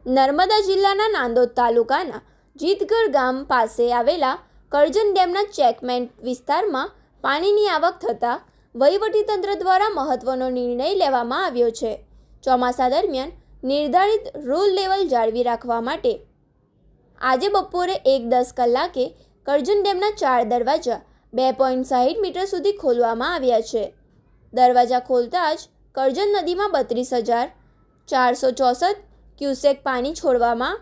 નર્મદા જિલ્લાના નાંદોદ તાલુકાના જીતગઢ ગામ પાસે આવેલા કરજણ ડેમના ચેકમેન્ટ વિસ્તારમાં પાણીની આવક થતાં વહીવટીતંત્ર દ્વારા મહત્વનો નિર્ણય લેવામાં આવ્યો છે. ચોમાસા દરમિયાન નિર્ધારિત રૂલ લેવલ જાળવી રાખવા માટે આજે બપોરે 1:10 કલાકે કરજણ ડેમના 4 દરવાજા 2.60 મીટર સુધી ખોલવામાં આવ્યા છે. દરવાજા ખોલતા જ કરજણ નદીમાં 32,464 ક્યુસેક પાણી છોડવામાં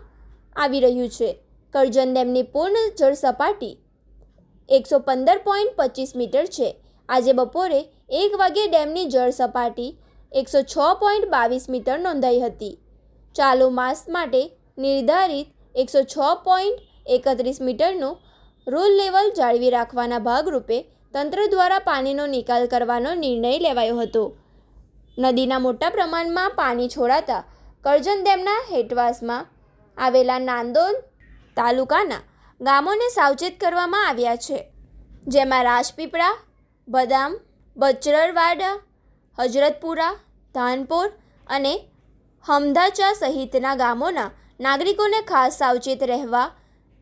આવી રહ્યું છે. કરજણ ડેમની પૂર્ણ જળ સપાટી 115.25 મીટર છે. આજે બપોરે 1 વાગ્યે ડેમની જળ સપાટી 106.22 મીટર નોંધાઈ હતી. ચાલુ માસ માટે નિર્ધારિત 106.31 મીટરનું રૂલ લેવલ જાળવી રાખવાના ભાગરૂપે તંત્ર દ્વારા પાણીનો નિકાલ કરવાનો નિર્ણય લેવાયો હતો. નદીના મોટા પ્રમાણમાં પાણી છોડાતા કરજણ ડેમના હેઠવાસમાં આવેલા નાંદોદ તાલુકાના ગામોને સાવચેત કરવામાં આવ્યા છે, જેમાં રાજપીપળા, બદામ, બચરવાડા, હજરતપુરા, ધાનપોર અને હમદાચા સહિતના ગામોના નાગરિકોને ખાસ સાવચેત રહેવા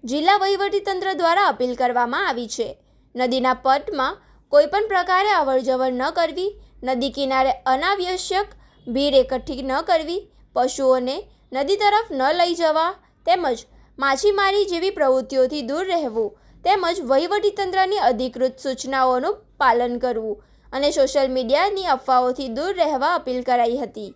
જિલ્લા વહીવટીતંત્ર દ્વારા અપીલ કરવામાં આવી છે. નદીના પટમાં કોઈપણ પ્રકારે અવરજવર ન કરવી, નદી કિનારે અનાવશ્યક ભીડ એકઠી ન કરવી, પશુઓને નદી તરફ ન લઈ જવા તેમજ માછીમારી જેવી પ્રવૃત્તિઓથી દૂર રહેવું તેમજ વહીવટીતંત્રની અધિકૃત સૂચનાઓનું પાલન કરવું અને સોશિયલ મીડિયાની અફવાઓથી દૂર રહેવા અપીલ કરાઈ હતી.